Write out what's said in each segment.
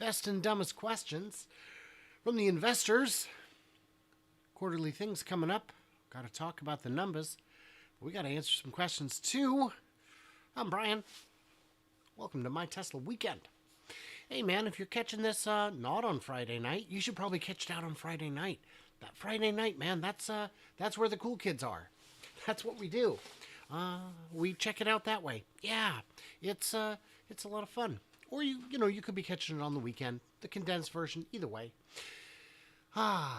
best and dumbest questions from the investors. Quarterly things coming up. Got to talk about the numbers. We got to answer some questions too. I'm Brian. Welcome to my Tesla weekend. Hey man, if you're catching this not on Friday night, you should probably catch it out on Friday night. That Friday night, man, that's where the cool kids are. That's what we do. We check it out that way. Yeah, it's a lot of fun. Or you could be catching it on the weekend, the condensed version. Either way. How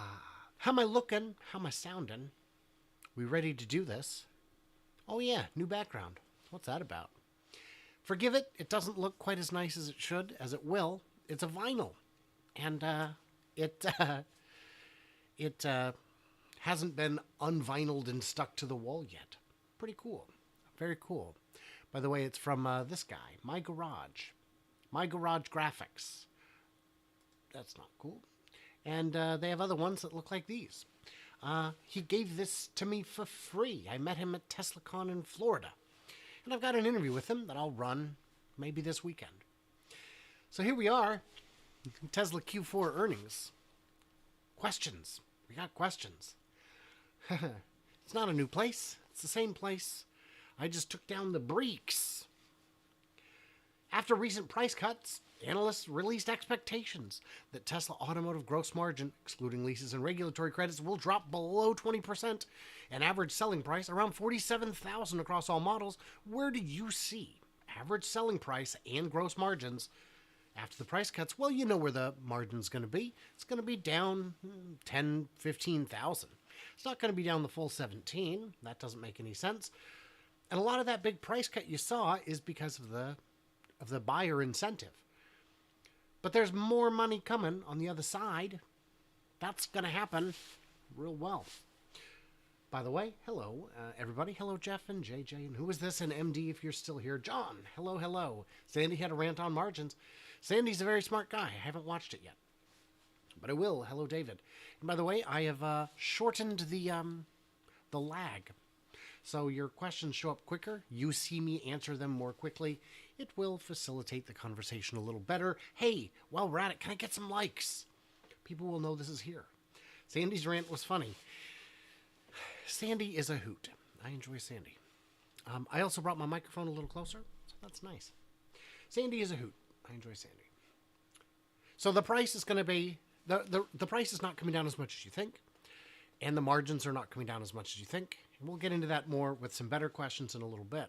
am I looking? How am I sounding? We ready to do this? Oh yeah, new background. What's that about? Forgive it. It doesn't look quite as nice as it should, as it will. It's a vinyl, and it hasn't been unvinyled and stuck to the wall yet. Pretty cool. Very cool. By the way, it's from this guy, My Garage Graphics. That's not cool. And they have other ones that look like these. He gave this to me for free. I met him at TeslaCon in Florida. And I've got an interview with him that I'll run maybe this weekend. So here we are, Tesla Q4 earnings. Questions. We got questions. It's not a new place. It's the same place. I just took down the brakes. After recent price cuts, analysts released expectations that Tesla automotive gross margin, excluding leases and regulatory credits, will drop below 20% and average selling price around $47,000 across all models. Where do you see average selling price and gross margins after the price cuts? Well, you know where the margin's going to be. It's going to be down 10, 15,000. It's not going to be down the full 17. That doesn't make any sense. And a lot of that big price cut you saw is because of the buyer incentive. But there's more money coming on the other side. That's going to happen real well. By the way, hello, everybody. Hello, Jeff and JJ. And who is this? And MD, if you're still here. John, hello, hello. Sandy had a rant on margins. Sandy's a very smart guy. I haven't watched it yet, but I will. Hello, David. And by the way, I have shortened the lag. So your questions show up quicker. You see me answer them more quickly. It will facilitate the conversation a little better. Hey, while we're at it, can I get some likes? People will know this is here. Sandy's rant was funny. Sandy is a hoot. I enjoy Sandy. I also brought my microphone a little closer, so that's nice. Sandy is a hoot. I enjoy Sandy. So the price is going to be, the price is not coming down as much as you think, and the margins are not coming down as much as you think. And we'll get into that more with some better questions in a little bit.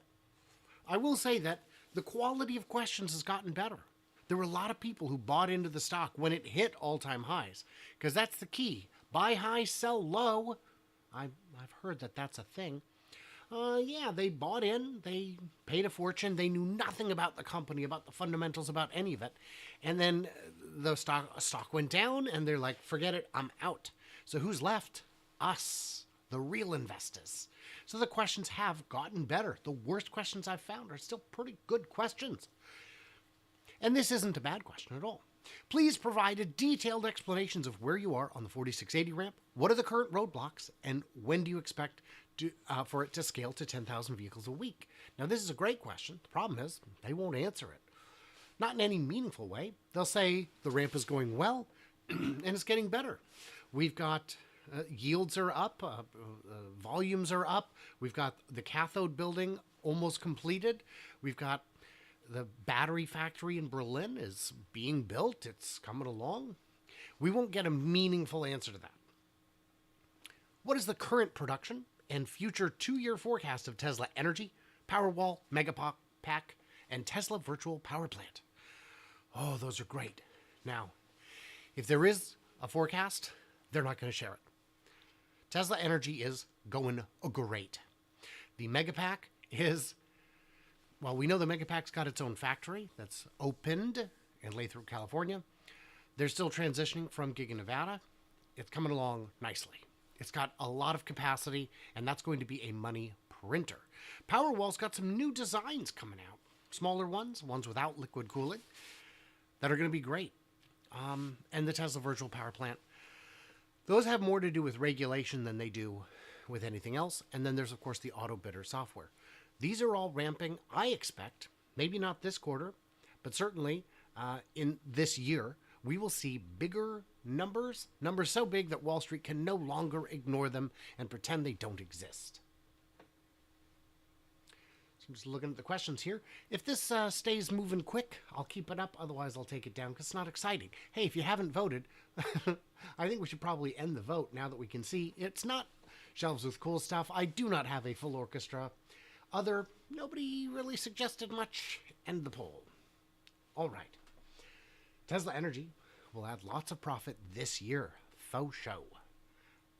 I will say that the quality of questions has gotten better. There were a lot of people who bought into the stock when it hit all-time highs, because that's the key. Buy high, sell low. I've heard that that's a thing. Yeah, they bought in. They paid a fortune. They knew nothing about the company, about the fundamentals, about any of it. And then the stock went down, and they're like, forget it, I'm out. So who's left? Us, the real investors. So the questions have gotten better. The worst questions I've found are still pretty good questions. And this isn't a bad question at all. Please provide a detailed explanations of where you are on the 4680 ramp. What are the current roadblocks? And when do you expect for it to scale to 10,000 vehicles a week? Now, this is a great question. The problem is they won't answer it. Not in any meaningful way. They'll say the ramp is going well and it's getting better. We've got yields are up, volumes are up. We've got the cathode building almost completed. We've got the battery factory in Berlin is being built. It's coming along. We won't get a meaningful answer to that. What is the current production and future 2-year forecast of Tesla Energy, Powerwall, Megapack, and Tesla Virtual Power Plant? Oh, those are great. Now, if there is a forecast, they're not going to share it. Tesla Energy is going great. The Megapack is, well, we know the Megapack's got its own factory that's opened in Lathrop, California. They're still transitioning from Giga Nevada. It's coming along nicely. It's got a lot of capacity, and that's going to be a money printer. Powerwall's got some new designs coming out. Smaller ones without liquid cooling, that are going to be great. And the Tesla Virtual Power Plant. Those have more to do with regulation than they do with anything else. And then there's, of course, the auto bidder software. These are all ramping, I expect, maybe not this quarter, but certainly in this year. we will see bigger numbers so big that Wall Street can no longer ignore them and pretend they don't exist. So I'm just looking at the questions here. If this stays moving quick, I'll keep it up. Otherwise, I'll take it down because it's not exciting. Hey, if you haven't voted, I think we should probably end the vote now that we can see it's not shelves with cool stuff. I do not have a full orchestra. Nobody really suggested much. End the poll. All right. Tesla Energy will add lots of profit this year. Faux show.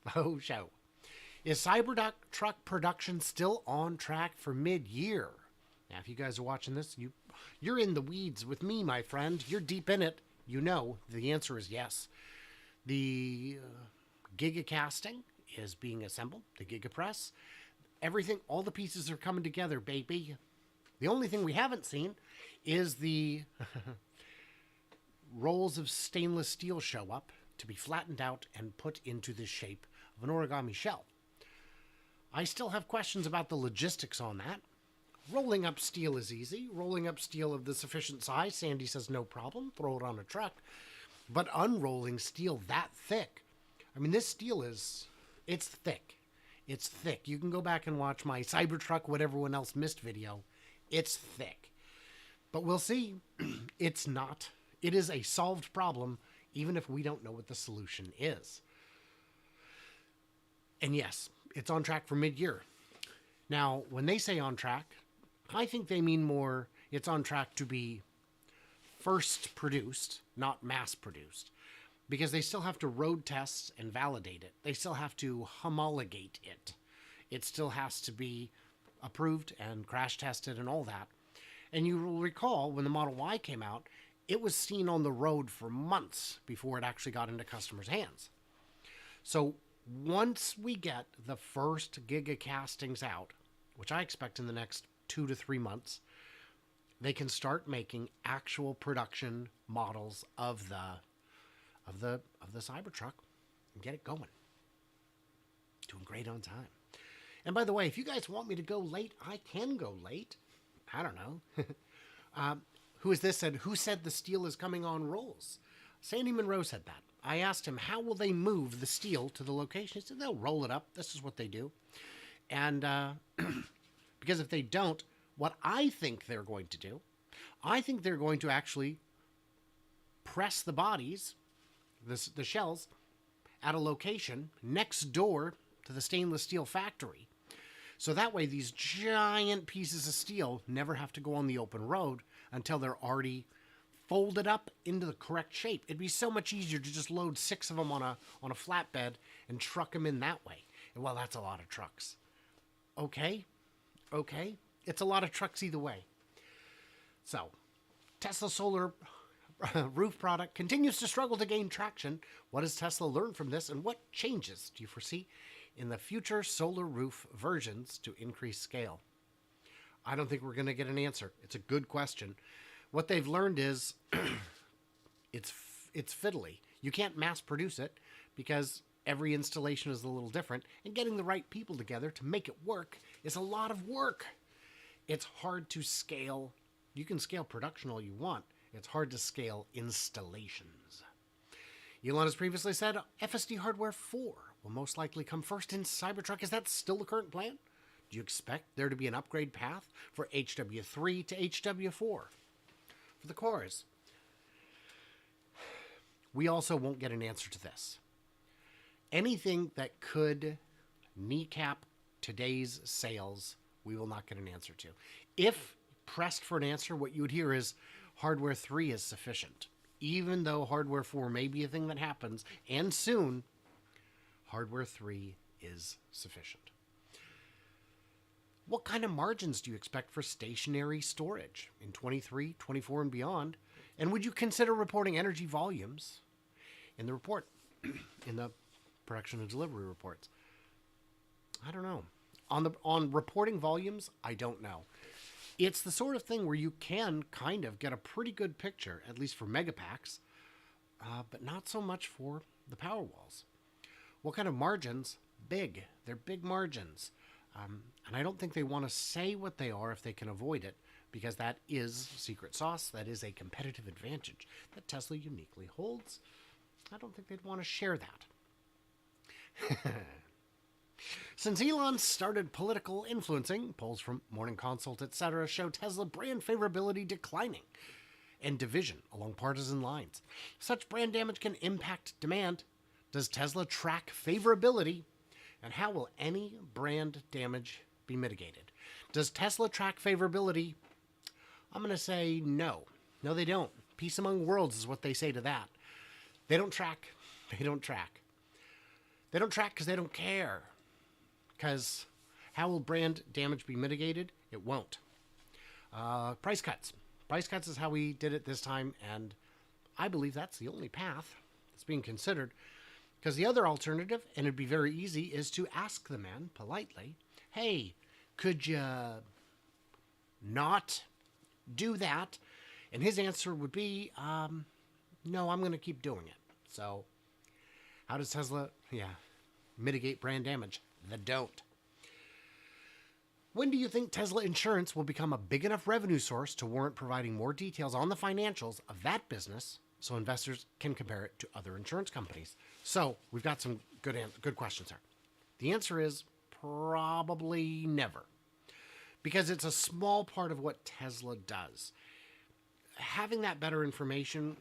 Faux show. Is Cybertruck production still on track for mid-year? Now, if you guys are watching this, you're in the weeds with me, my friend. You're deep in it. You know the answer is yes. The gigacasting is being assembled. The gigapress. Everything, all the pieces are coming together, baby. The only thing we haven't seen is the rolls of stainless steel show up to be flattened out and put into the shape of an origami shell. I still have questions about the logistics on that. Rolling up steel is easy. Rolling up steel of the sufficient size, Sandy says no problem. Throw it on a truck. But unrolling steel that thick, I mean, this steel it's thick. It's thick. You can go back and watch my Cybertruck, what everyone else missed video. It's thick. But we'll see. It's not. It is a solved problem, even if we don't know what the solution is. And yes, it's on track for mid-year. Now, when they say on track, I think they mean more it's on track to be first produced, not mass produced, because they still have to road test and validate it. They still have to homologate it. It still has to be approved and crash tested and all that. And you will recall when the Model Y came out, it was seen on the road for months before it actually got into customers' hands. So once we get the first gigacastings out, which I expect in the next 2 to 3 months, they can start making actual production models of the Cybertruck and get it going. Doing great on time. And by the way, if you guys want me to go late, I can go late. I don't know. Who is this? Who said the steel is coming on rolls? Sandy Monroe said that. I asked him, how will they move the steel to the location? He said, they'll roll it up. This is what they do. And because if they don't, what I think they're going to do, I think they're going to actually press the bodies, the shells, at a location next door to the stainless steel factory. So that way these giant pieces of steel never have to go on the open road until they're already folded up into the correct shape. It'd be so much easier to just load 6 of them on a flatbed and truck them in that way. And well, that's a lot of trucks. Okay. It's a lot of trucks either way. So, Tesla solar roof product continues to struggle to gain traction. What has Tesla learned from this, and what changes do you foresee in the future solar roof versions to increase scale? I don't think we're going to get an answer. It's a good question. What they've learned is it's fiddly. You can't mass produce it because every installation is a little different, and getting the right people together to make it work is a lot of work. It's hard to scale. You can scale production all you want. It's hard to scale installations. Elon has previously said FSD Hardware 4 will most likely come first in Cybertruck. Is that still the current plan? Do you expect there to be an upgrade path for HW3 to HW4? For the cores, we also won't get an answer to this. Anything that could kneecap today's sales, we will not get an answer to. If pressed for an answer, what you would hear is Hardware 3 is sufficient. Even though Hardware 4 may be a thing that happens, and soon, Hardware 3 is sufficient. What kind of margins do you expect for stationary storage in 23, 24, and beyond? And would you consider reporting energy volumes in the report, in the production and delivery reports? I don't know. On reporting volumes, I don't know. It's the sort of thing where you can kind of get a pretty good picture, at least for megapacks, but not so much for the Powerwalls. What kind of margins? Big. They're big margins. And I don't think they want to say what they are if they can avoid it, because that is secret sauce. That is a competitive advantage that Tesla uniquely holds. I don't think they'd want to share that. Since Elon started political influencing, polls from Morning Consult, etc., show Tesla brand favorability declining and division along partisan lines. Such brand damage can impact demand. Does Tesla track favorability? And how will any brand damage be mitigated? Does Tesla track favorability? I'm going to say no. No, they don't. Peace among worlds is what they say to that. They don't track. They don't track. They don't track because they don't care. Because how will brand damage be mitigated? It won't. Price cuts. Price cuts is how we did it this time, and I believe that's the only path that's being considered. Because the other alternative, and it'd be very easy, is to ask the man politely, hey, could you not do that? And his answer would be, no, I'm going to keep doing it. So how does Tesla, mitigate brand damage? They don't. When do you think Tesla Insurance will become a big enough revenue source to warrant providing more details on the financials of that business so investors can compare it to other insurance companies? So we've got some good questions here. The answer is probably never, because it's a small part of what Tesla does. Having that better information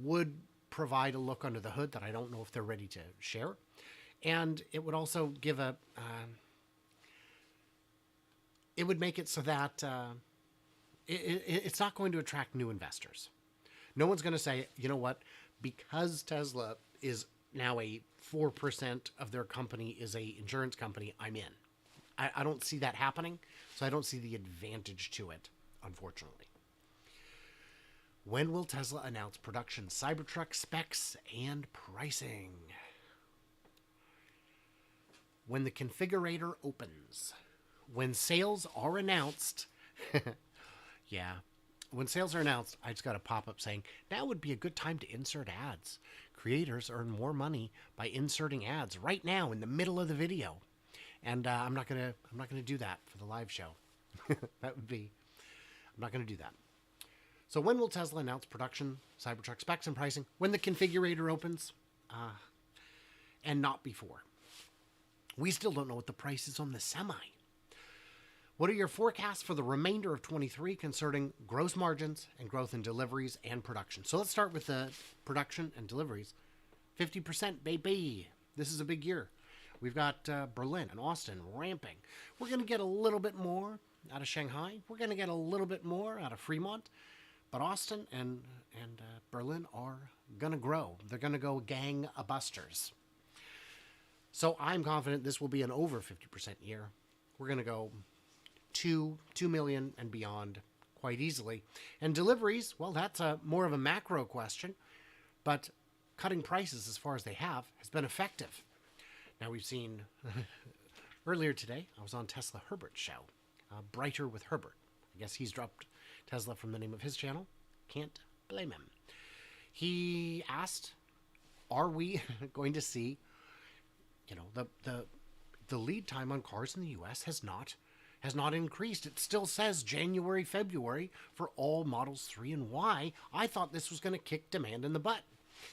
would provide a look under the hood that I don't know if they're ready to share. And it would also give it would make it so that it's not going to attract new investors. No one's going to say, you know what, because Tesla is now 4% of their company is a insurance company, I'm in. I don't see that happening, so I don't see the advantage to it, unfortunately. When will Tesla announce production Cybertruck specs and pricing? When the configurator opens. When sales are announced. When sales are announced, I just got a pop-up saying, now would be a good time to insert ads. Creators earn more money by inserting ads right now in the middle of the video. And I'm not gonna do that for the live show. I'm not gonna do that. So when will Tesla announce production, Cybertruck specs, and pricing? When the configurator opens, and not before. We still don't know what the price is on the Semi. What are your forecasts for the remainder of 23 concerning gross margins and growth in deliveries and production? So let's start with the production and deliveries. 50%, baby. This is a big year. We've got Berlin and Austin ramping. We're going to get a little bit more out of Shanghai. We're going to get a little bit more out of Fremont. But Austin and Berlin are going to grow. They're going to go gang-a-busters. So I'm confident this will be an over 50% year. We're going to go 2 million and beyond quite easily. And deliveries, well, that's more of a macro question. But cutting prices as far as they have has been effective. Now we've seen, earlier today, I was on Tesla Herbert's show, Brighter with Herbert. I guess he's dropped Tesla from the name of his channel. Can't blame him. He asked, are we going to see, the lead time on cars in the U.S. has not increased. It still says January, February for all Models 3 and Y. I thought this was going to kick demand in the butt,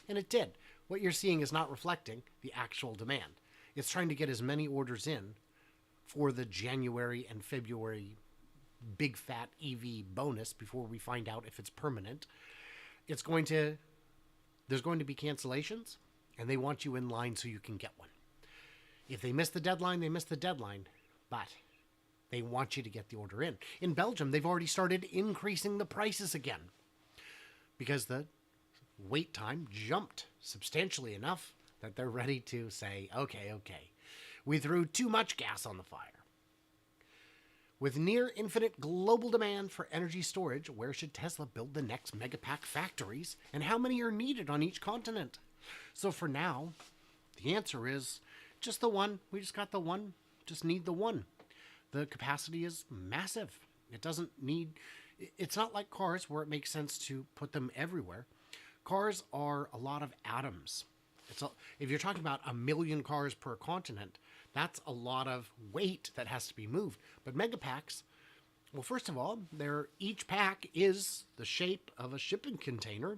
and it did. What you're seeing is not reflecting the actual demand. It's trying to get as many orders in for the January and February big fat EV bonus before we find out if it's permanent. There's going to be cancellations, and they want you in line so you can get one. If they miss the deadline, they miss the deadline, but they want you to get the order in. In Belgium, they've already started increasing the prices again because the wait time jumped substantially enough that they're ready to say, okay, we threw too much gas on the fire. With near infinite global demand for energy storage, where should Tesla build the next megapack factories, and how many are needed on each continent? So for now, the answer is just the one. We just got the one. Just need the one. The capacity is massive. It's not like cars where it makes sense to put them everywhere. Cars are a lot of atoms. If you're talking about 1 million cars per continent, That's a lot of weight that has to be moved. But mega packs, well, first of all, each pack is the shape of a shipping container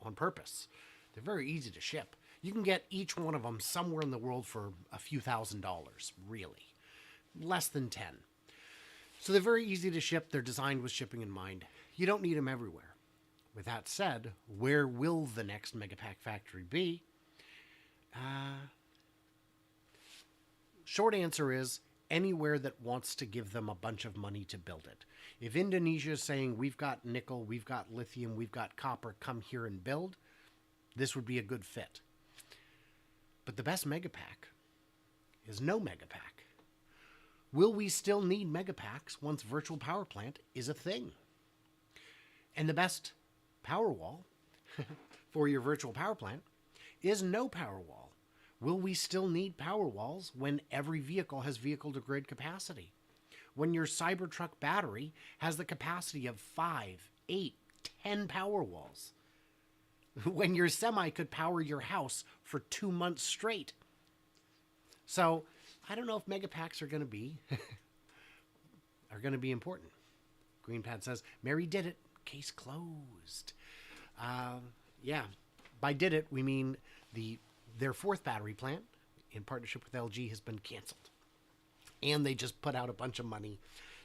on purpose. They're very easy to ship. You can get each one of them somewhere in the world for a few $1,000s, really. Less than 10. So they're very easy to ship. They're designed with shipping in mind. You don't need them everywhere. With that said, where will the next Megapack factory be? Short answer is anywhere that wants to give them a bunch of money to build it. If Indonesia is saying, we've got nickel, we've got lithium, we've got copper, come here and build, this would be a good fit. But the best Megapack is no Megapack. Will we still need Megapacks once virtual power plant is a thing? And the best Powerwall for your virtual power plant is no Powerwall. Will we still need Powerwalls when every vehicle has vehicle-to-grid capacity? When your Cybertruck battery has the capacity of 5, 8, 10 Powerwalls? When your semi could power your house for 2 months straight? So, I don't know if Megapacks are going to be important. Greenpad says, Mary did it. Case closed. Yeah, by did it, we mean their fourth battery plant in partnership with LG has been canceled. And they just put out a bunch of money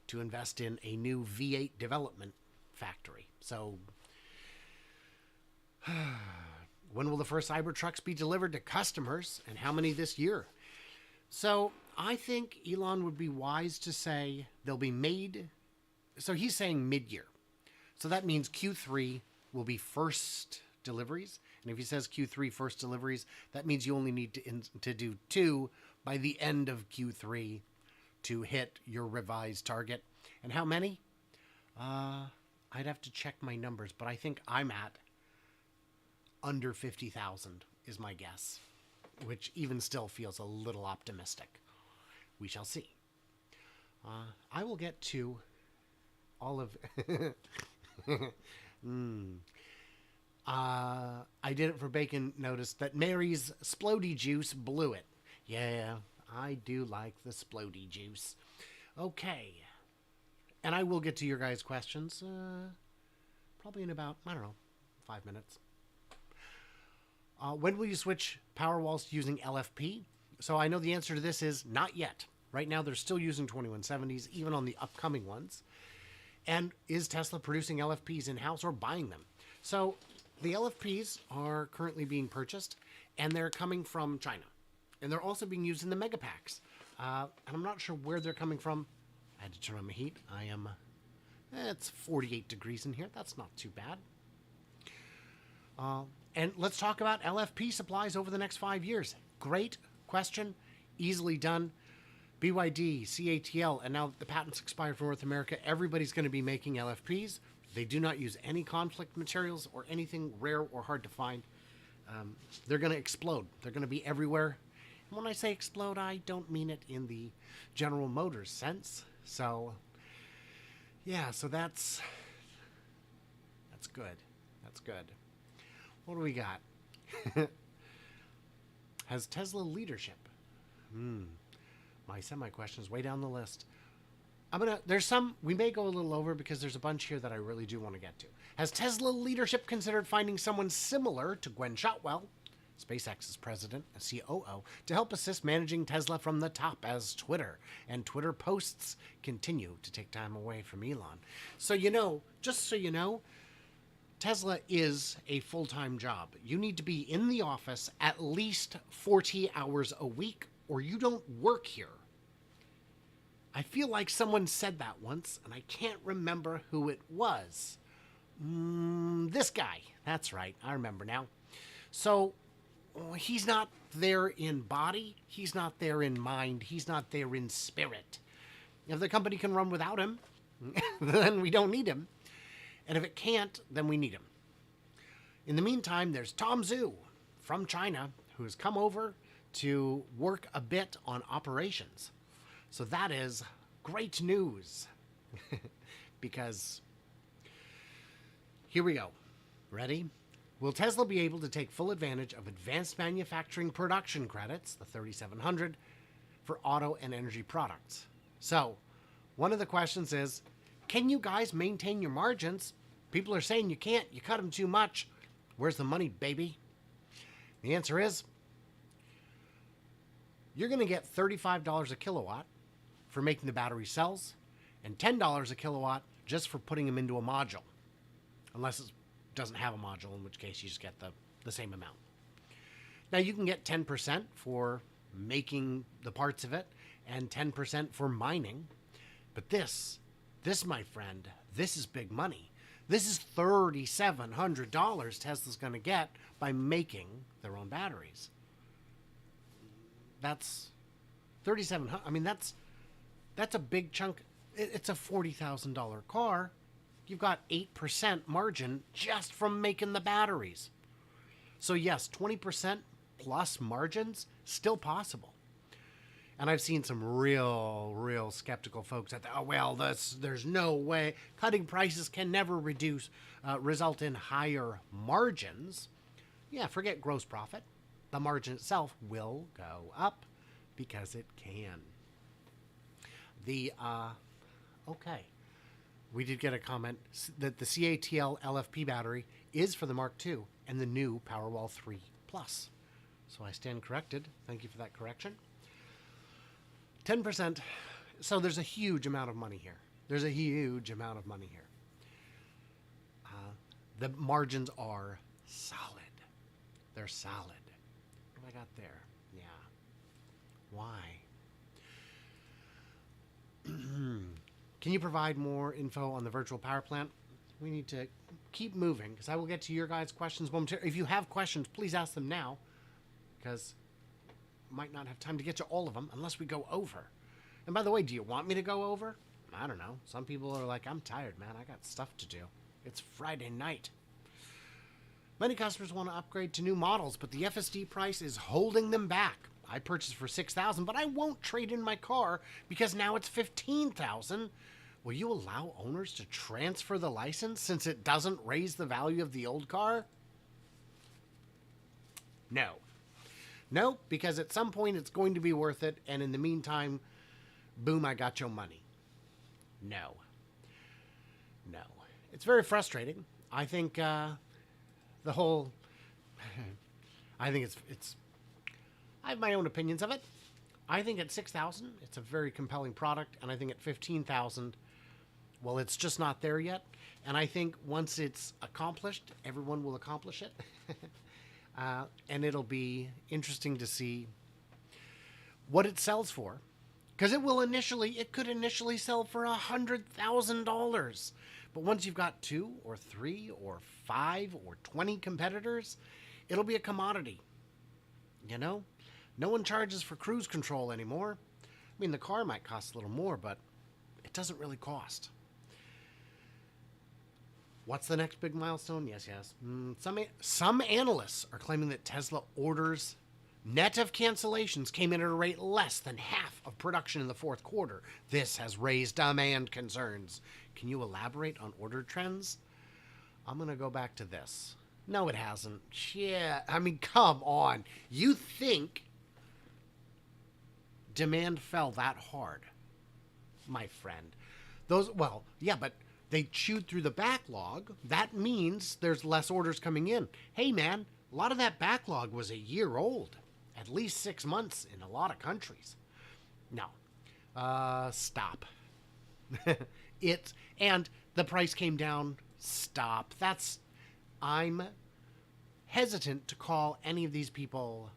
to invest in a new V8 development factory. So, when will the first Cybertrucks be delivered to customers, and how many this year? So, I think Elon would be wise to say they'll be made. So, he's saying mid-year. So, that means Q3 will be first deliveries. And if he says Q3 first deliveries, that means you only need to do 2 by the end of Q3 to hit your revised target. And how many? I'd have to check my numbers, but I think I'm at under 50,000 is my guess, which even still feels a little optimistic. We shall see. I will get to all of... I did it for bacon. Noticed that Mary's Splody juice blew it. Yeah, I do like the Splody juice. Okay. And I will get to your guys' questions probably in about, 5 minutes. When will you switch Powerwalls to using LFP? So I know the answer to this is not yet. Right now they're still using 2170s, even on the upcoming ones. And is Tesla producing LFPs in-house or buying them? So the LFPs are currently being purchased, and they're coming from China. And they're also being used in the Megapacks. And I'm not sure where they're coming from. I had to turn on my heat. It's 48 degrees in here. That's not too bad. And let's talk about LFP supplies over the next 5 years. Great question. Easily done. BYD, CATL, and now that the patents expired for North America, everybody's going to be making LFPs. They do not use any conflict materials or anything rare or hard to find. They're going to explode. They're going to be everywhere. And when I say explode, I don't mean it in the General Motors sense. So, yeah, so that's good. That's good. What do we got? Has Tesla leadership? My semi-question is way down the list. There's some, we may go a little over because there's a bunch here that I really do want to get to. Has Tesla leadership considered finding someone similar to Gwen Shotwell, SpaceX's president and COO, to help assist managing Tesla from the top as Twitter and Twitter posts continue to take time away from Elon? So just so you know, Tesla is a full-time job. You need to be in the office at least 40 hours a week or you don't work here. I feel like someone said that once, and I can't remember who it was. This guy. That's right. I remember now. So, he's not there in body. He's not there in mind. He's not there in spirit. If the company can run without him, then we don't need him. And if it can't, then we need him. In the meantime, there's Tom Zhu from China, who has come over to work a bit on operations. So that is great news. Because here we go. Ready? Will Tesla be able to take full advantage of advanced manufacturing production credits, the 3700, for auto and energy products. So one of the questions is, can you guys maintain your margins? People are saying you can't. You cut them too much. Where's the money, baby? The answer is, you're going to get $35 a kilowatt for making the battery cells and $10 a kilowatt just for putting them into a module. Unless it doesn't have a module, in which case you just get the same amount. Now you can get 10% for making the parts of it and 10% for mining. But this, my friend, this is big money. This is $3,700 Tesla's going to get by making their own batteries. That's $3,700. I mean, that's a big chunk. It's a $40,000 car. You've got 8% margin just from making the batteries. So yes, 20% plus margins, still possible. And I've seen some real skeptical folks that, oh, well, there's no way. Cutting prices can never result in higher margins. Yeah, forget gross profit. The margin itself will go up because it can. Okay. We did get a comment that the CATL LFP battery is for the Mark II and the new Powerwall 3 Plus. So I stand corrected. Thank you for that correction. 10%. So there's a huge amount of money here. There's a huge amount of money here. The margins are solid. They're solid. What have I got there? Yeah. Why? Can you provide more info on the virtual power plant? We need to keep moving because I will get to your guys' questions momentarily. If you have questions, please ask them now because I might not have time to get to all of them unless we go over. And by the way, do you want me to go over? I don't know. Some people are like, I'm tired, man. I got stuff to do. It's Friday night. Many customers want to upgrade to new models, but the FSD price is holding them back. I purchased for $6,000, but I won't trade in my car because now it's $15,000. Will you allow owners to transfer the license since it doesn't raise the value of the old car? No. No, because at some point it's going to be worth it, and in the meantime, boom, I got your money. No. No. It's very frustrating. I think I think it's I have my own opinions of it. I think at $6,000, it's a very compelling product, and I think at $15,000, well, it's just not there yet. And I think once it's accomplished, everyone will accomplish it. And it'll be interesting to see what it sells for. Because it could initially sell for $100,000. But once you've got 2 or 3 or 5 or 20 competitors, it'll be a commodity. You know? No one charges for cruise control anymore. I mean, the car might cost a little more, but it doesn't really cost. What's the next big milestone? Yes. Some analysts are claiming that Tesla orders net of cancellations came in at a rate less than half of production in the fourth quarter. This has raised demand concerns. Can you elaborate on order trends? I'm going to go back to this. No, it hasn't. Yeah, I mean, come on. You think demand fell that hard, my friend? But they chewed through the backlog. That means there's less orders coming in. Hey, man, a lot of that backlog was a year old, at least 6 months in a lot of countries. No, stop. And the price came down. Stop. I'm hesitant to call any of these people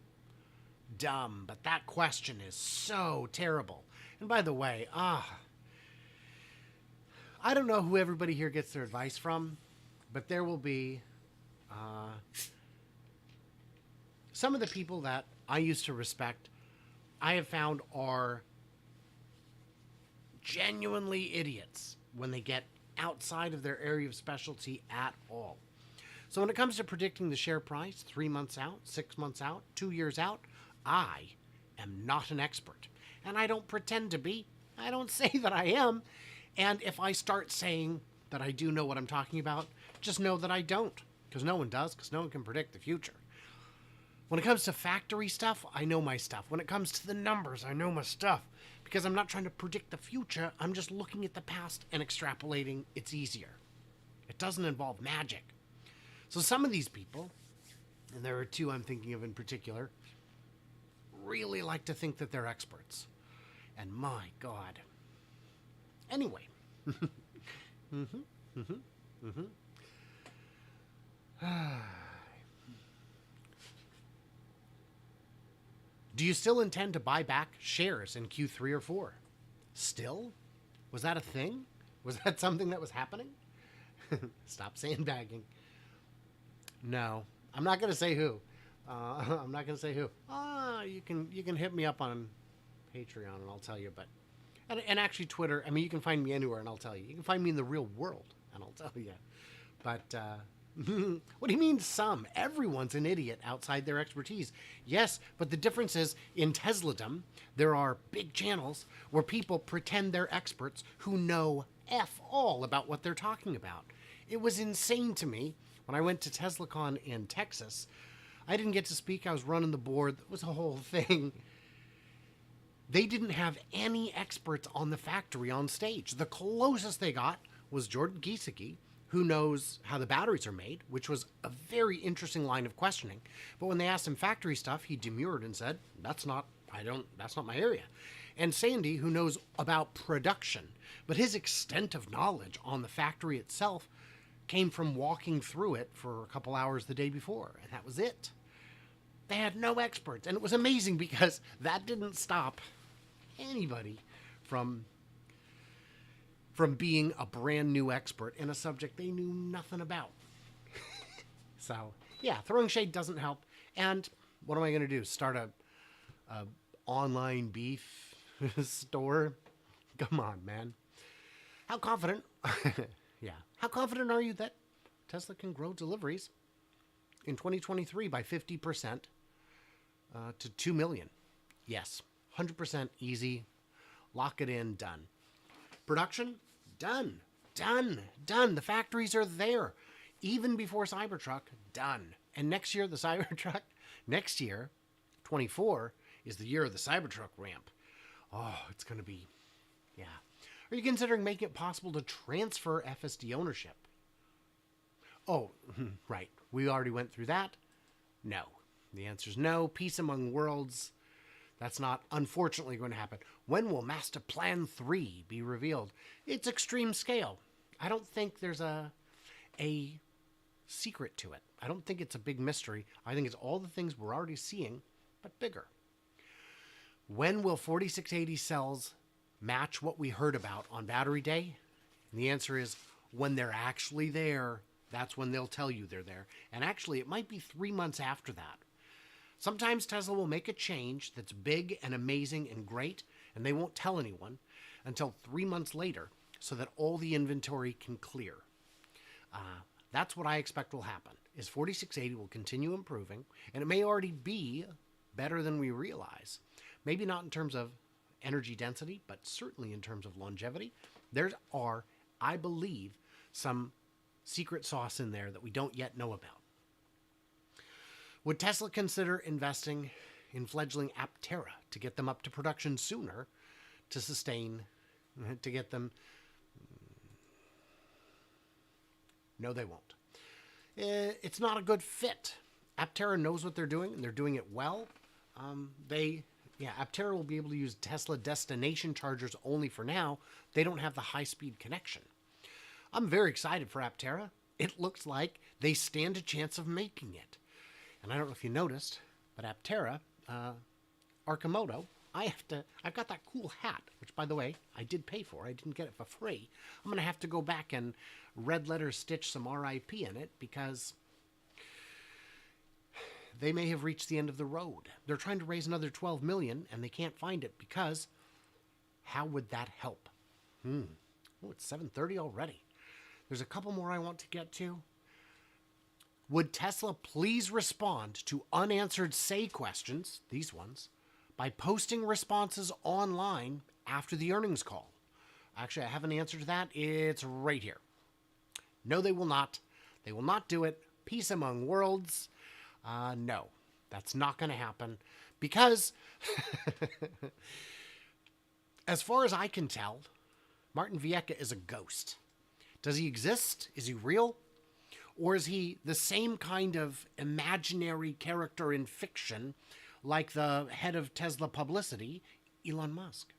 dumb, but that question is so terrible. And by the way, I don't know who everybody here gets their advice from, but there will be some of the people that I used to respect, I have found are genuinely idiots when they get outside of their area of specialty at all. So when it comes to predicting the share price 3 months out, 6 months out, 2 years out, I am not an expert. And I don't pretend to be. I don't say that I am. And if I start saying that I do know what I'm talking about, just know that I don't. Because no one does, because no one can predict the future. When it comes to factory stuff, I know my stuff. When it comes to the numbers, I know my stuff. Because I'm not trying to predict the future, I'm just looking at the past and extrapolating. It's easier. It doesn't involve magic. So some of these people, and there are two I'm thinking of in particular, really like to think that they're experts. And my God. Anyway. Do you still intend to buy back shares in Q3 or 4? Still? Was that a thing? Was that something that was happening? Stop sandbagging. No, I'm not going to say who. I'm not going to say who. You can hit me up on Patreon and I'll tell you. But and actually Twitter. I mean, you can find me anywhere and I'll tell you. You can find me in the real world and I'll tell you. But what do you mean some? Everyone's an idiot outside their expertise. Yes, but the difference is in Tesladom, there are big channels where people pretend they're experts who know F all about what they're talking about. It was insane to me when I went to TeslaCon in Texas. I didn't get to speak. I was running the board. It was a whole thing. They didn't have any experts on the factory on stage. The closest they got was Jordan Giesecke, who knows how the batteries are made, which was a very interesting line of questioning. But when they asked him factory stuff, he demurred and said, that's not my area. And Sandy, who knows about production, but his extent of knowledge on the factory itself came from walking through it for a couple hours the day before, and that was it. They had no experts, and it was amazing because that didn't stop anybody from being a brand new expert in a subject they knew nothing about. So, yeah, throwing shade doesn't help. And what am I going to do? Start a online beef store? Come on, man. How confident? Yeah. How confident are you that Tesla can grow deliveries in 2023 by 50% to 2 million? Yes. 100% easy. Lock it in. Done. Production? Done. Done. Done. The factories are there. Even before Cybertruck, done. And next year, the Cybertruck, next year, 24, is the year of the Cybertruck ramp. Oh, it's going to be, yeah. Are you considering making it possible to transfer FSD ownership? Oh, right. We already went through that. No. The answer is no. Peace among worlds. That's not, unfortunately, going to happen. When will Master Plan 3 be revealed? It's extreme scale. I don't think there's a secret to it. I don't think it's a big mystery. I think it's all the things we're already seeing, but bigger. When will 4680 cells match what we heard about on Battery Day? And the answer is when they're actually there. That's when they'll tell you they're there. And actually, it might be 3 months after that. Sometimes Tesla will make a change that's big and amazing and great, and they won't tell anyone until 3 months later so that all the inventory can clear. That's what I expect will happen, is 4680 will continue improving, and it may already be better than we realize. Maybe not in terms of energy density, but certainly in terms of longevity. There are, I believe, some secret sauce in there that we don't yet know about. Would Tesla consider investing in fledgling Aptera to get them up to production sooner to sustain, to get them? No, they won't. It's not a good fit. Aptera knows what they're doing, and they're doing it well. Aptera will be able to use Tesla destination chargers only for now. They don't have the high-speed connection. I'm very excited for Aptera. It looks like they stand a chance of making it. And I don't know if you noticed, but Aptera, Arcimoto, I've got that cool hat, which, by the way, I did pay for. I didn't get it for free. I'm going to have to go back and red letter stitch some RIP in it because they may have reached the end of the road. They're trying to raise another 12 million and they can't find it because how would that help? Oh, it's 7:30 already. There's a couple more I want to get to. Would Tesla please respond to unanswered say questions, these ones, by posting responses online after the earnings call? Actually, I have an answer to that. It's right here. No, they will not. They will not do it. Peace among worlds. No. That's not going to happen because, as far as I can tell, Martin Viecha is a ghost. Does he exist? Is he real? Or is he the same kind of imaginary character in fiction like the head of Tesla publicity, Elon Musk?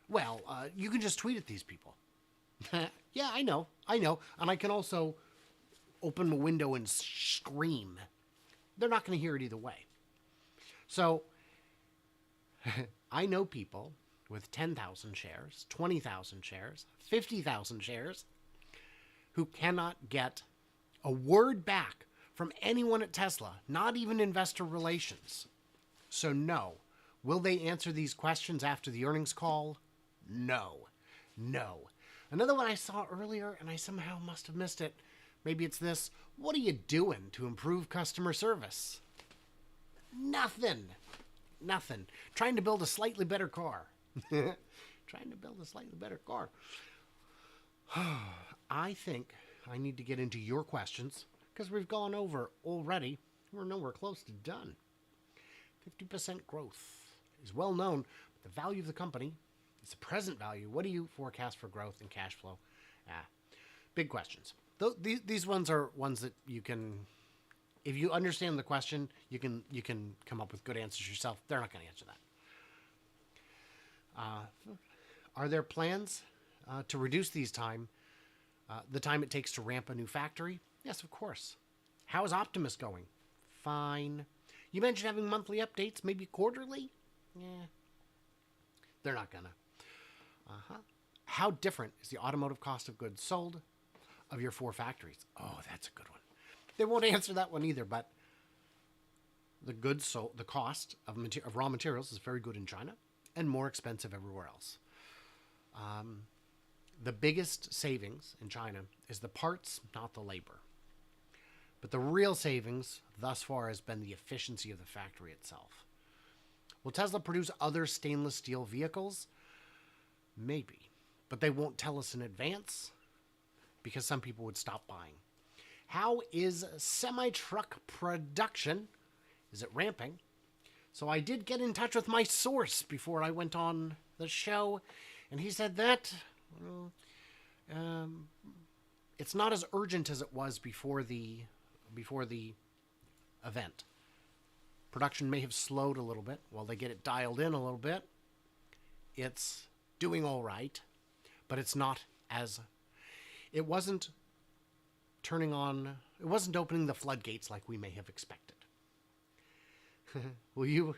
Well, you can just tweet at these people. Yeah, I know. And I can also open a window and scream. They're not going to hear it either way. So, I know people with 10,000 shares, 20,000 shares, 50,000 shares who cannot get a word back from anyone at Tesla, not even investor relations. So no. Will they answer these questions after the earnings call? No. Another one I saw earlier, and I somehow must have missed it. Maybe it's this. What are you doing to improve customer service? Nothing. Trying to build a slightly better car. I think I need to get into your questions because we've gone over already. We're nowhere close to done. 50% growth is well known. But the value of the company is the present value. What do you forecast for growth and cash flow? Big questions. These ones are ones that you can, if you understand the question, you can come up with good answers yourself. They're not going to answer that. Are there plans to reduce the time it takes to ramp a new factory? Yes, of course. How is Optimus going? Fine. You mentioned having monthly updates, maybe quarterly? Yeah. They're not gonna. How different is the automotive cost of goods sold of your 4 factories? Oh, that's a good one. They won't answer that one either, but the goods sold, the cost of raw materials is very good in China and more expensive everywhere else. The biggest savings in China is the parts, not the labor. But the real savings thus far has been the efficiency of the factory itself. Will Tesla produce other stainless steel vehicles? Maybe. But they won't tell us in advance because some people would stop buying. How is semi-truck production? Is it ramping? So I did get in touch with my source before I went on the show, and he said that it's not as urgent as it was before the event. Production may have slowed a little bit while they get it dialed in a little bit. It's doing all right, but it's not as... It wasn't opening the floodgates like we may have expected. Will you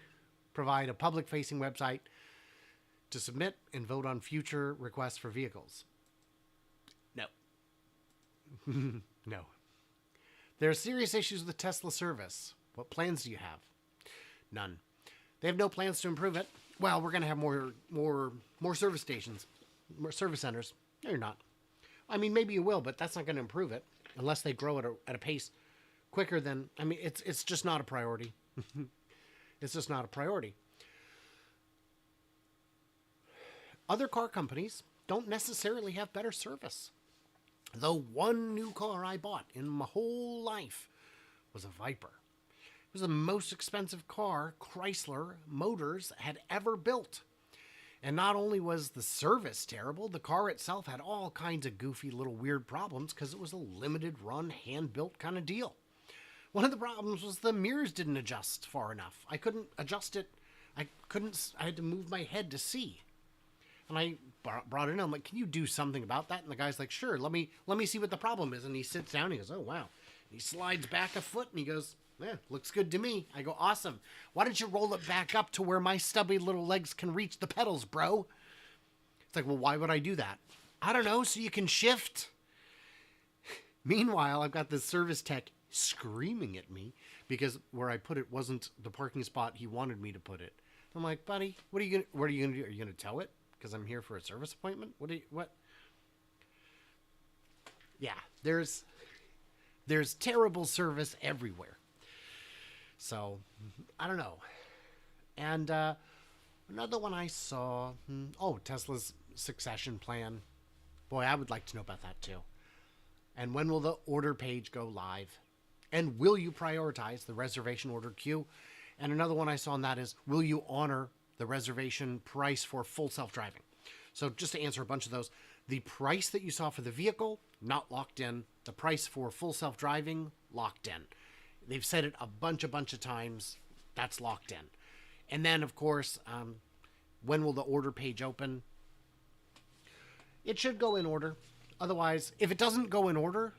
provide a public-facing website to submit and vote on future requests for vehicles? No. No. There are serious issues with Tesla service. What plans do you have? None. They have no plans to improve it. Well, we're going to have more service stations, more service centers. No, you're not. I mean, maybe you will, but that's not going to improve it unless they grow at a pace quicker than... I mean, it's just not a priority. It's just not a priority. Other car companies don't necessarily have better service. The one new car I bought in my whole life was a Viper. It was the most expensive car Chrysler Motors had ever built. And not only was the service terrible, the car itself had all kinds of goofy little weird problems because it was a limited run, hand-built kind of deal. One of the problems was the mirrors didn't adjust far enough. I couldn't adjust it. I had to move my head to see. And I brought it in. I'm like, can you do something about that? And the guy's like, sure, let me see what the problem is. And he sits down and he goes, oh, wow. And he slides back a foot and he goes, yeah, looks good to me. I go, awesome. Why don't you roll it back up to where my stubby little legs can reach the pedals, bro? It's like, well, why would I do that? I don't know, so you can shift. Meanwhile, I've got this service tech screaming at me because where I put it wasn't the parking spot he wanted me to put it. I'm like, buddy, what are you gonna do? Are you gonna tow it? Because I'm here for a service appointment? What? Yeah, there's terrible service everywhere. So, I don't know. And another one I saw, Tesla's succession plan. Boy, I would like to know about that too. And when will the order page go live? And will you prioritize the reservation order queue? And another one I saw on that is, will you honor the reservation price for full self-driving? So just to answer a bunch of those, the price that you saw for the vehicle, not locked in. The price for full self-driving, locked in. They've said it a bunch of times. That's locked in. And then, of course, when will the order page open? It should go in order. Otherwise, if it doesn't go in order,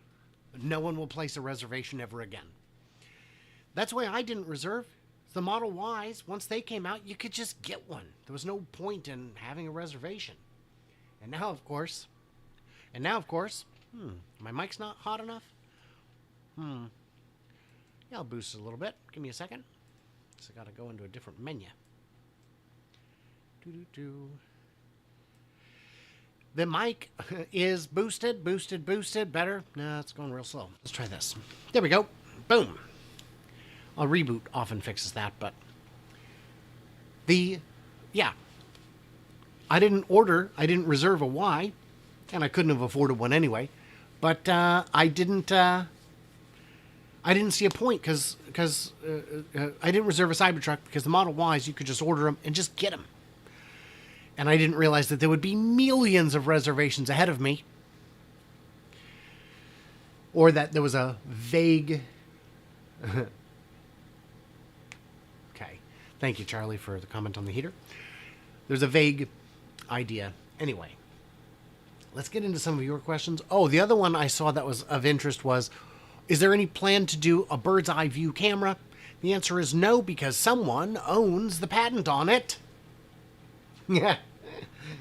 no one will place a reservation ever again. That's why I didn't reserve. The Model Ys, once they came out, you could just get one. There was no point in having a reservation. And now, of course, my mic's not hot enough? Yeah, I'll boost it a little bit. Give me a second. So I gotta go into a different menu. The mic is boosted. Better. No, it's going real slow. Let's try this. There we go. Boom. A reboot often fixes that, but I didn't reserve a Y, and I couldn't have afforded one anyway, but I didn't see a point because I didn't reserve a Cybertruck because the Model Ys, you could just order them and just get them. And I didn't realize that there would be millions of reservations ahead of me, or that there was a vague... Okay. Thank you, Charlie, for the comment on the heater. There's a vague idea. Anyway, let's get into some of your questions. Oh, the other one I saw that was of interest was, is there any plan to do a bird's eye view camera? The answer is no, because someone owns the patent on it. Yeah.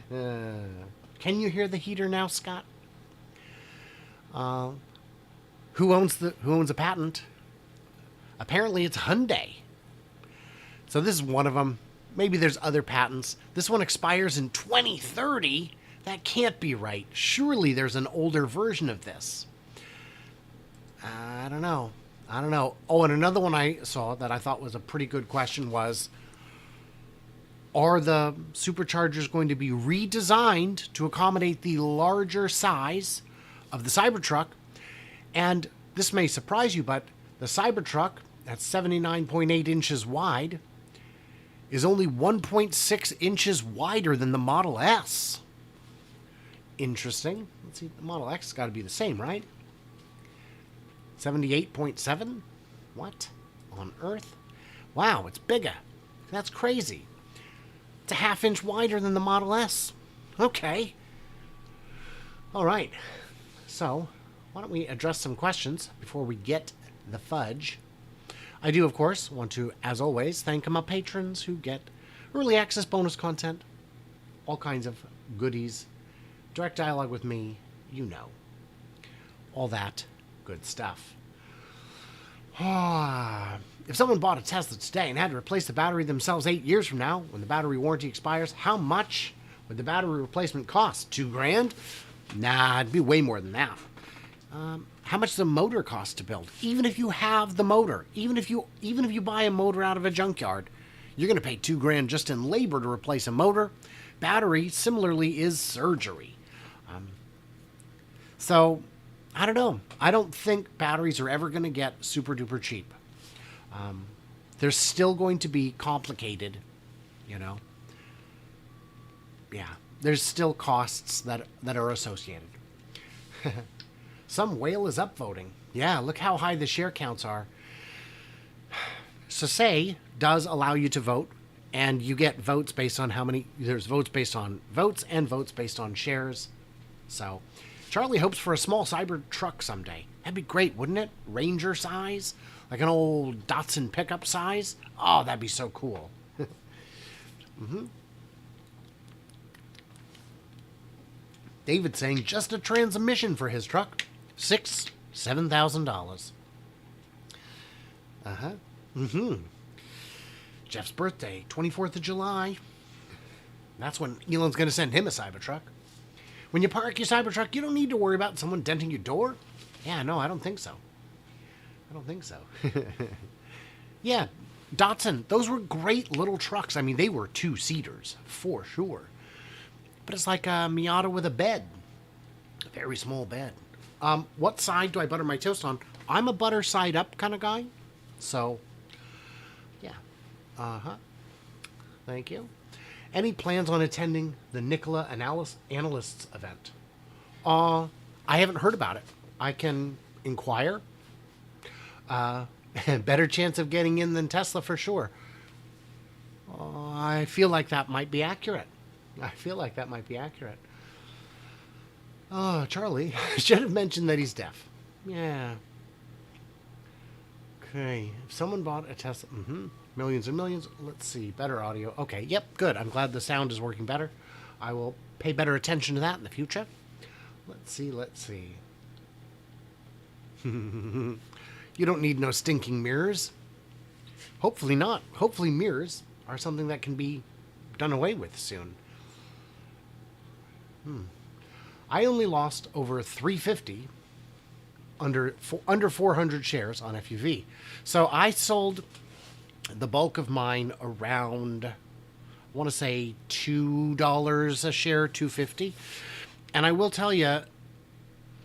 Can you hear the heater now, Scott? Who owns a patent? Apparently it's Hyundai. So this is one of them. Maybe there's other patents. This one expires in 2030. That can't be right. Surely there's an older version of this. I don't know. Oh, and another one I saw that I thought was a pretty good question was, are the superchargers going to be redesigned to accommodate the larger size of the Cybertruck? And this may surprise you, but the Cybertruck, that's 79.8 inches wide, is only 1.6 inches wider than the Model S. Interesting. Let's see, the Model X has got to be the same, right? 78.7? What on earth? Wow, it's bigger. That's crazy. It's a half-inch wider than the Model S. Okay. All right. So, why don't we address some questions before we get the fudge? I do, of course, want to, as always, thank my patrons who get early access bonus content, all kinds of goodies, direct dialogue with me, you know, all that good stuff. If someone bought a Tesla today and had to replace the battery themselves 8 years from now, when the battery warranty expires, how much would the battery replacement cost? $2,000? Nah, it'd be way more than that. How much does a motor cost to build? Even if you have the motor, even if you buy a motor out of a junkyard, you're going to pay $2,000 just in labor to replace a motor. Battery, similarly, is surgery. So, I don't know. I don't think batteries are ever going to get super duper cheap. They're still going to be complicated, you know. Yeah, there's still costs that are associated. Some whale is upvoting. Yeah, look how high the share counts are. SASE does allow you to vote, and you get votes based on how many... There's votes based on votes and votes based on shares. So, Charlie hopes for a small Cybertruck someday. That'd be great, wouldn't it? Ranger size? Like an old Datsun pickup size? Oh, that'd be so cool. David saying just a transmission for his truck. $7,000. Jeff's birthday, 24th of July. That's when Elon's going to send him a Cybertruck. When you park your Cybertruck, you don't need to worry about someone denting your door. Yeah, no, I don't think so. Yeah, Datsun, those were great little trucks. I mean, they were two-seaters, for sure. But it's like a Miata with a bed. A very small bed. What side do I butter my toast on? I'm a butter side up kind of guy. So, yeah. Thank you. Any plans on attending the Nikola Analysts event? I haven't heard about it. I can inquire. Better chance of getting in than Tesla for sure. I feel like that might be accurate. Oh, Charlie should have mentioned that he's deaf. Yeah. Okay. If someone bought a Tesla, millions and millions. Let's see. Better audio. Okay. Yep. Good. I'm glad the sound is working better. I will pay better attention to that in the future. Let's see. You don't need no stinking mirrors. Hopefully not. Hopefully mirrors are something that can be done away with soon. I only lost over 350 under 400 shares on FUV. So I sold the bulk of mine around, I want to say $2 a share, $2.50. And I will tell you,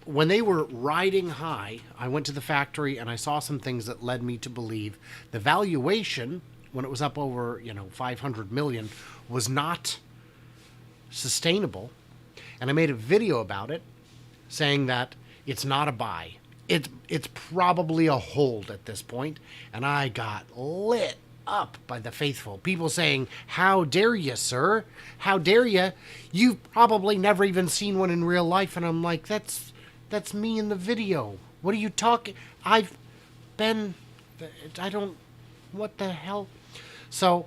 when they were riding high, I went to the factory and I saw some things that led me to believe the valuation, when it was up over, 500 million, was not sustainable. And I made a video about it saying that it's not a buy. It's probably a hold at this point. And I got lit up by the faithful. People saying, "How dare you, sir? How dare you? You've probably never even seen one in real life." And I'm like, that's me in the video. What are you talking? I don't, what the hell? So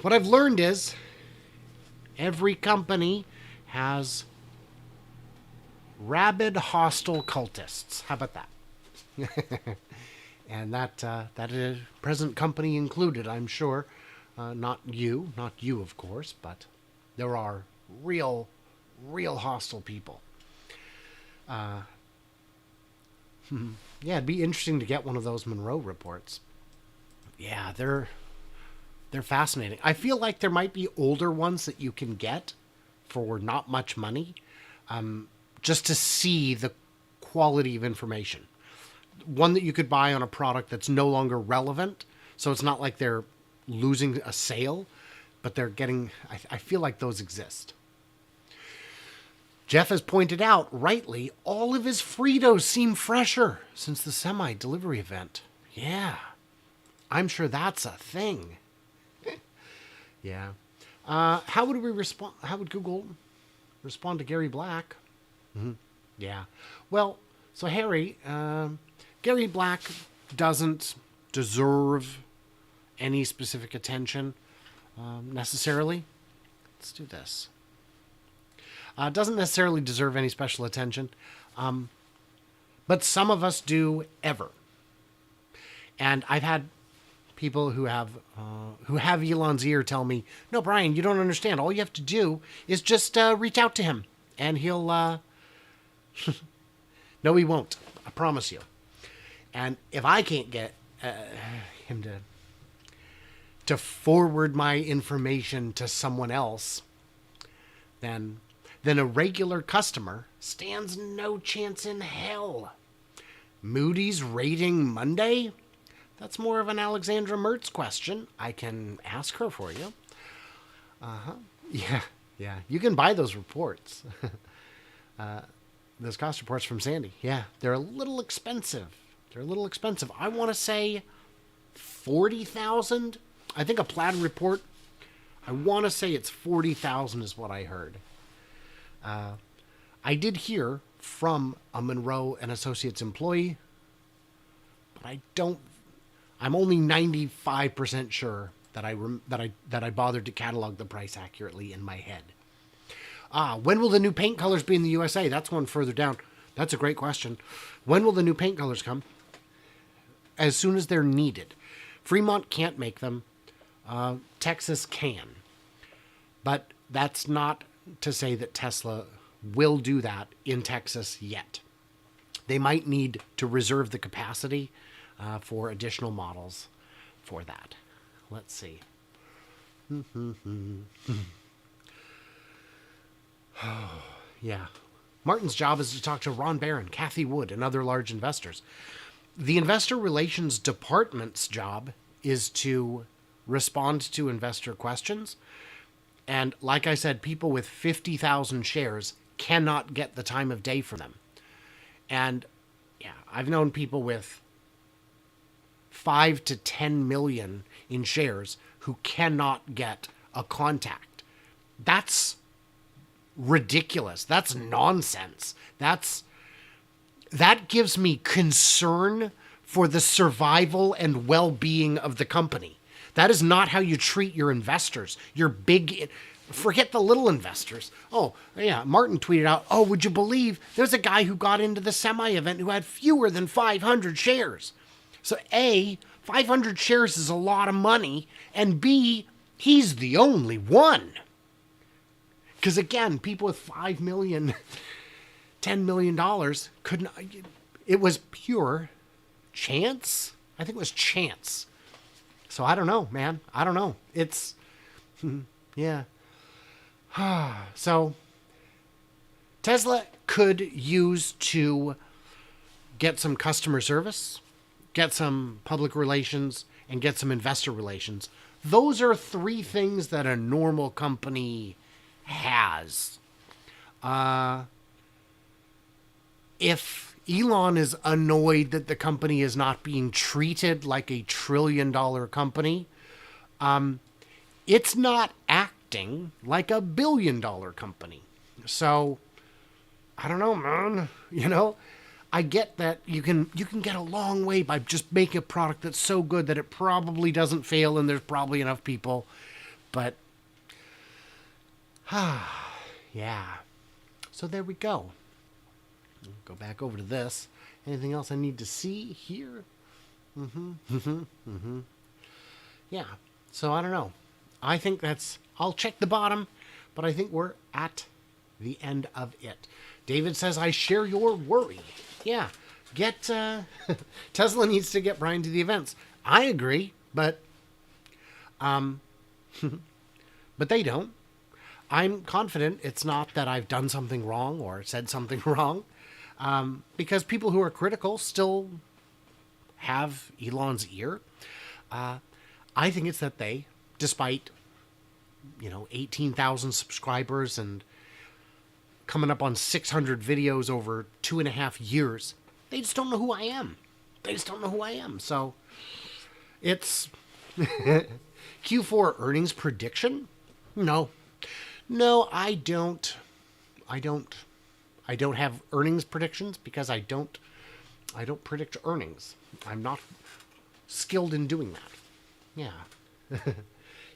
what I've learned is every company has rabid hostile cultists. How about that? And that is present company included, I'm sure. Not you, of course, but there are real hostile people. Yeah, it'd be interesting to get one of those Monroe reports. Yeah, they're fascinating. I feel like there might be older ones that you can get for not much money, just to see the quality of information. One that you could buy on a product that's no longer relevant, so it's not like they're losing a sale, but they're getting, I feel like those exist. Jeff has pointed out, rightly, all of his Fritos seem fresher since the semi-delivery event. Yeah, I'm sure that's a thing. Yeah. How would we respond? How would Google respond to Gary Black? Yeah. Well, so Harry, Gary Black doesn't deserve any specific attention necessarily. Let's do this. Doesn't necessarily deserve any special attention, but some of us do ever. And I've had people who have Elon's ear tell me, "No, Brian, you don't understand. All you have to do is just reach out to him, and he'll." No, he won't. I promise you. And if I can't get him to forward my information to someone else, then a regular customer stands no chance in hell. Moody's rating Monday? That's more of an Alexandra Mertz question. I can ask her for you. Yeah. You can buy those reports. Those cost reports from Sandy. Yeah, they're a little expensive. I want to say 40,000. I think a Plaid report, I want to say it's 40,000 is what I heard. I did hear from a Monroe and Associates employee, but I'm only 95% sure that I bothered to catalog the price accurately in my head. When will the new paint colors be in the USA? That's one further down. That's a great question. When will the new paint colors come? As soon as they're needed. Fremont can't make them. Texas can. But that's not to say that Tesla will do that in Texas yet. They might need to reserve the capacity for additional models for that. Let's see. Yeah. Martin's job is to talk to Ron Barron, Kathy Wood, and other large investors. The investor relations department's job is to respond to investor questions. And like I said, people with 50,000 shares cannot get the time of day from them. And yeah, I've known people with 5 to 10 million in shares who cannot get a contact. That's ridiculous. That's nonsense. That gives me concern for the survival and well-being of the company. That is not how you treat your investors. Your big, forget the little investors. Oh, yeah, Martin tweeted out, oh, would you believe there's a guy who got into the semi event who had fewer than 500 shares. So A, 500 shares is a lot of money, and B, he's the only one. Because again, people with 5 million, $10 million couldn't, it was pure chance. I think it was chance. So I don't know, man. I don't know. It's, yeah. So Tesla could use to get some customer service, get some public relations, and get some investor relations. Those are 3 things that a normal company has. If Elon is annoyed that the company is not being treated like a $1 trillion company, it's not acting like a $1 billion company. So I don't know, man. You know, I get that you can get a long way by just making a product that's so good that it probably doesn't fail and there's probably enough people, but yeah. So there we go. Go back over to this. Anything else I need to see here? Yeah. So I don't know. I think I'll check the bottom, but I think we're at the end of it. David says, I share your worry. Yeah. Tesla needs to get Brian to the events. I agree, but they don't. I'm confident it's not that I've done something wrong or said something wrong, because people who are critical still have Elon's ear. I think it's that they, despite 18,000 subscribers and coming up on 600 videos over 2.5 years, they just don't know who I am. They just don't know who I am. So it's Q4 earnings prediction? No, I don't have earnings predictions because I don't predict earnings. I'm not skilled in doing that. Yeah.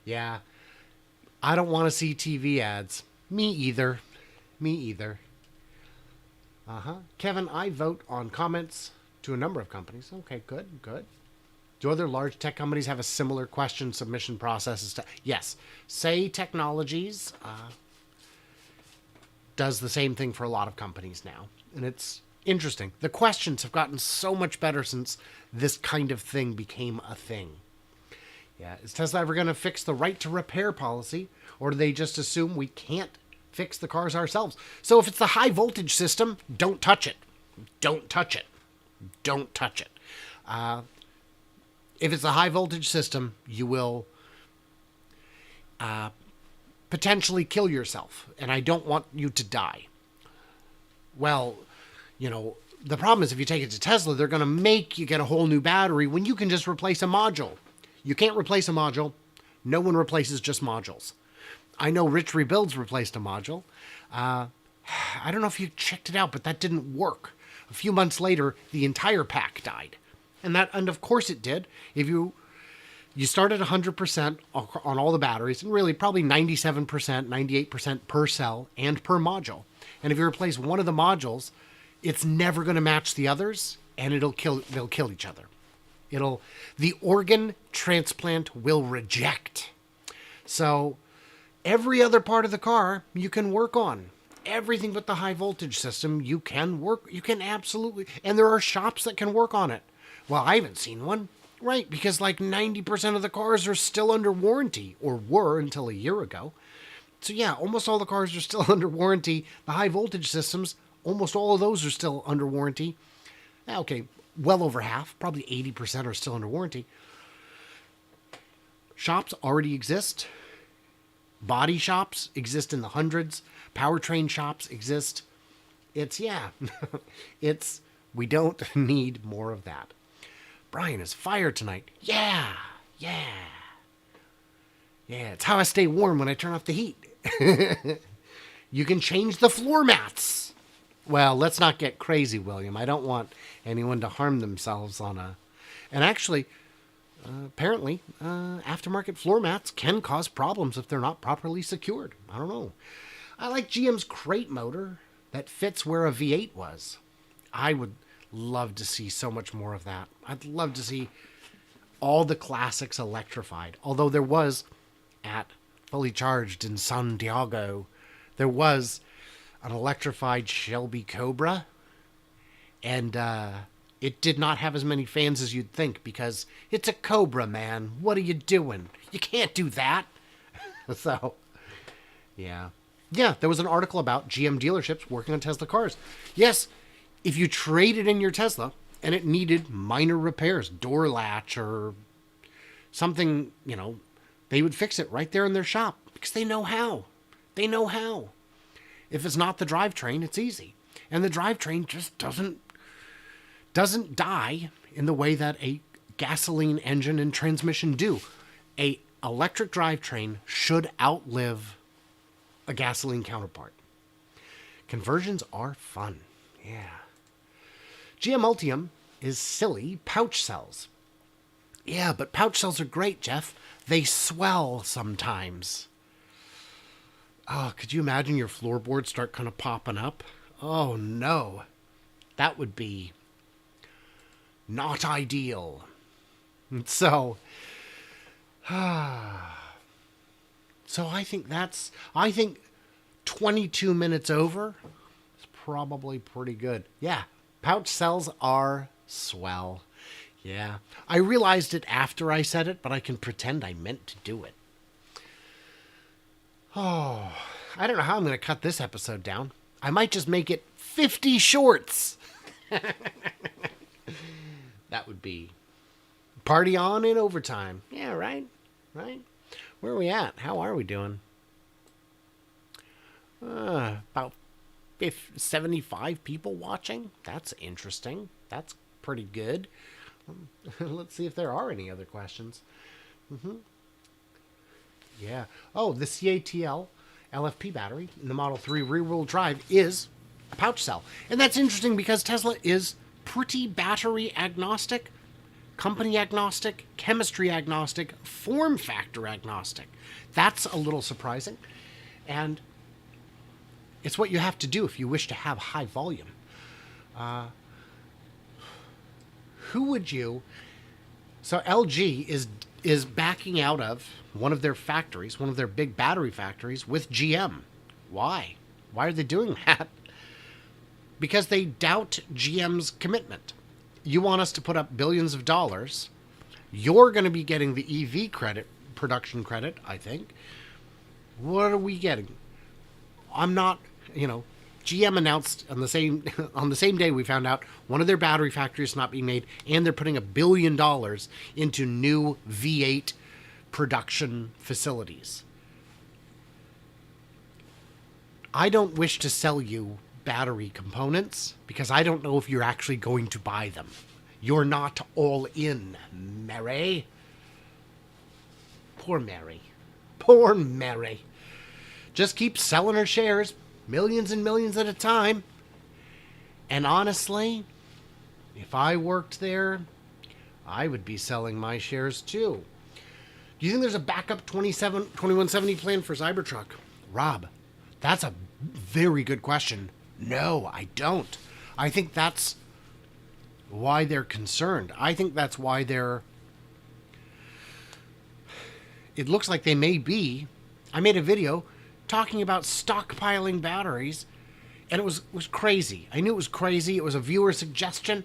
Yeah. I don't want to see TV ads. Me either. Kevin, I vote on comments to a number of companies. Okay, good. Do other large tech companies have a similar question submission process? Yes. Say Technologies does the same thing for a lot of companies now. And it's interesting. The questions have gotten so much better since this kind of thing became a thing. Yeah. Is Tesla ever going to fix the right to repair policy? Or do they just assume we can't fix the cars ourselves? So if it's the high voltage system, don't touch it. Don't touch it. Don't touch it. If it's a high voltage system, you will potentially kill yourself. And I don't want you to die. Well, the problem is if you take it to Tesla, they're going to make you get a whole new battery when you can just replace a module. You can't replace a module. No one replaces just modules. I know Rich Rebuilds replaced a module. I don't know if you checked it out, but that didn't work. A few months later, the entire pack died. And of course it did. If you start at 100% on all the batteries, and really probably 97%, 98% per cell and per module. And if you replace one of the modules, it's never going to match the others, and they'll kill each other. The organ transplant will reject. So every other part of the car you can work on. Everything but the high voltage system you can absolutely, and there are shops that can work on it. Well, I haven't seen one. Right, because like 90% of the cars are still under warranty, or were until a year ago. So yeah, almost all the cars are still under warranty. The high voltage systems almost all of those are still under warranty. Okay, well over half, probably 80% are still under warranty. Shops already exist. Body shops exist in the hundreds. Powertrain shops exist. We don't need more of that. Brian is fired tonight. Yeah. It's how I stay warm when I turn off the heat. You can change the floor mats. Well, let's not get crazy, William. I don't want anyone to harm themselves on a... And actually, apparently, aftermarket floor mats can cause problems if they're not properly secured. I don't know. I like GM's crate motor that fits where a V8 was. I would love to see so much more of that. I'd love to see all the classics electrified. Although there was, at Fully Charged in Santiago, there was an electrified Shelby Cobra. And it did not have as many fans as you'd think because it's a Cobra, man. What are you doing? You can't do that. So, yeah. Yeah, there was an article about GM dealerships working on Tesla cars. Yes, if you traded in your Tesla and it needed minor repairs, door latch or something, they would fix it right there in their shop because they know how. They know how. If it's not the drivetrain, it's easy. And the drivetrain just doesn't die in the way that a gasoline engine and transmission do. A electric drivetrain should outlive a gasoline counterpart. Conversions are fun. Yeah. GM Ultium is silly pouch cells. Yeah, but pouch cells are great, Jeff. They swell sometimes. Oh, could you imagine your floorboards start kind of popping up? Oh, no. That would be not ideal. So I think 22 minutes over is probably pretty good. Yeah, pouch cells are swell. Yeah, I realized it after I said it, but I can pretend I meant to do it. Oh, I don't know how I'm going to cut this episode down. I might just make it 50 shorts. That would be party on in overtime. Yeah, right? Where are we at? How are we doing? About 75 people watching. That's interesting. That's pretty good. Let's see if there are any other questions. Yeah. Oh, the CATL LFP battery in the Model 3 rear-wheel drive is a pouch cell. And that's interesting because Tesla is pretty battery agnostic, company agnostic, chemistry agnostic, form factor agnostic. That's a little surprising. And it's what you have to do if you wish to have high volume. Who would you... So LG is backing out of one of their factories, one of their big battery factories with GM. Why? Why are they doing that? Because they doubt GM's commitment. You want us to put up billions of dollars. You're going to be getting the EV credit, production credit, I think. What are we getting? I'm not, GM announced on the same day we found out one of their battery factories not being made, and they're putting $1 billion into new V8 production facilities. I don't wish to sell you battery components because I don't know if you're actually going to buy them. You're not all in, Mary. Poor Mary. Poor Mary. Just keep selling her shares, millions and millions at a time. And honestly, if I worked there, I would be selling my shares too. Do you think there's a backup 2170 plan for Cybertruck? Rob, that's a very good question. No, I don't. I think that's why they're concerned. I think that's why it looks like they may be. I made a video talking about stockpiling batteries, and it was crazy. I knew it was crazy. It was a viewer suggestion,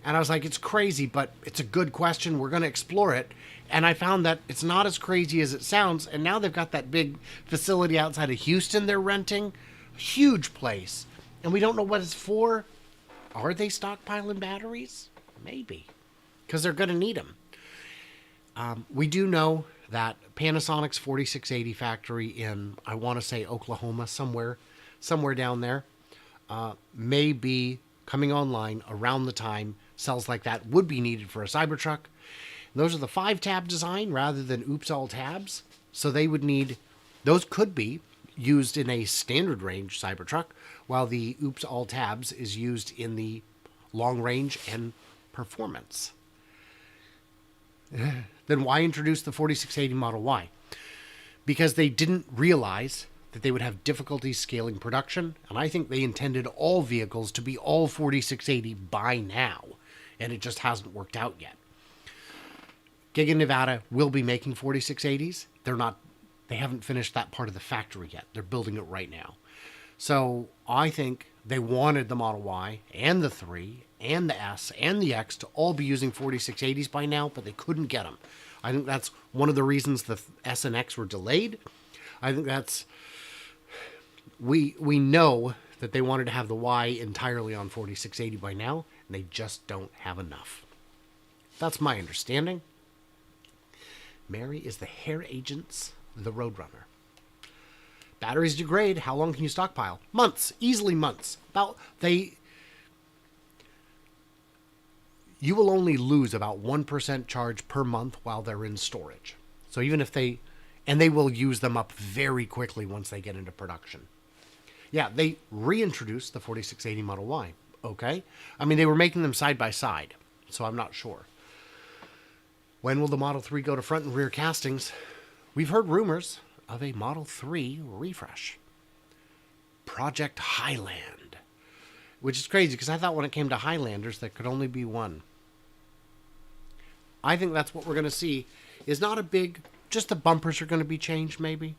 and I was like, it's crazy, but it's a good question. We're going to explore it. And I found that it's not as crazy as it sounds, and now they've got that big facility outside of Houston they're renting. Huge place. And we don't know what it's for. Are they stockpiling batteries? Maybe. Because they're going to need them. We do know that Panasonic's 4680 factory in, I want to say, Oklahoma, somewhere down there, may be coming online around the time cells like that would be needed for a Cybertruck. And those are the 5-tab design rather than oops all tabs. So they would need, those could be used in a standard range Cybertruck, while the oops all tabs is used in the long range and performance. Then why introduce the 4680 Model Y? Because they didn't realize that they would have difficulty scaling production, and I think they intended all vehicles to be all 4680 by now, and it just hasn't worked out yet. Giga Nevada will be making 4680s. They haven't finished that part of the factory yet. They're building it right now. So I think they wanted the Model Y and the 3 and the S and the X to all be using 4680s by now, but they couldn't get them. I think that's one of the reasons the S and X were delayed. I think that's, we know that they wanted to have the Y entirely on 4680 by now, and they just don't have enough. That's my understanding. Mary is the hair agent's the Roadrunner. Batteries degrade. How long can you stockpile? Months. Easily months. You will only lose about 1% charge per month while they're in storage. So even if they will use them up very quickly once they get into production. Yeah, they reintroduced the 4680 Model Y. Okay. I mean, they were making them side by side, so I'm not sure. When will the Model 3 go to front and rear castings? We've heard rumors of a Model 3 refresh. Project Highland. Which is crazy, because I thought when it came to Highlanders, there could only be one. I think that's what we're going to see. Is not a big, just the bumpers are going to be changed, maybe.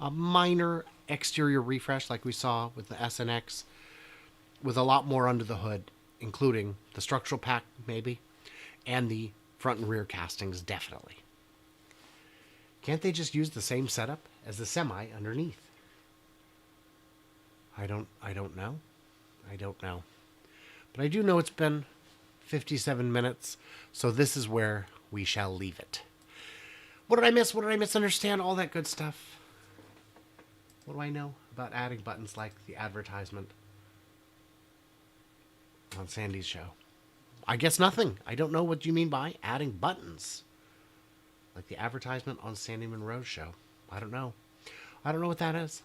A minor exterior refresh like we saw with the S and X, with a lot more under the hood, including the structural pack, maybe, and the front and rear castings, definitely. Can't they just use the same setup as the Semi underneath? I don't know. I don't know. But I do know it's been 57 minutes, so this is where we shall leave it. What did I miss? What did I misunderstand? All that good stuff. What do I know about adding buttons like the advertisement on Sandy's show? I guess nothing. I don't know what you mean by adding buttons. Like the advertisement on Sandy Monroe's show. I don't know. I don't know what that is.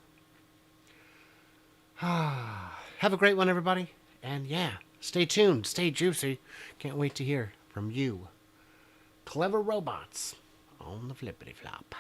Have a great one, everybody. And yeah, stay tuned. Stay juicy. Can't wait to hear from you. Clever robots on the flippity flop.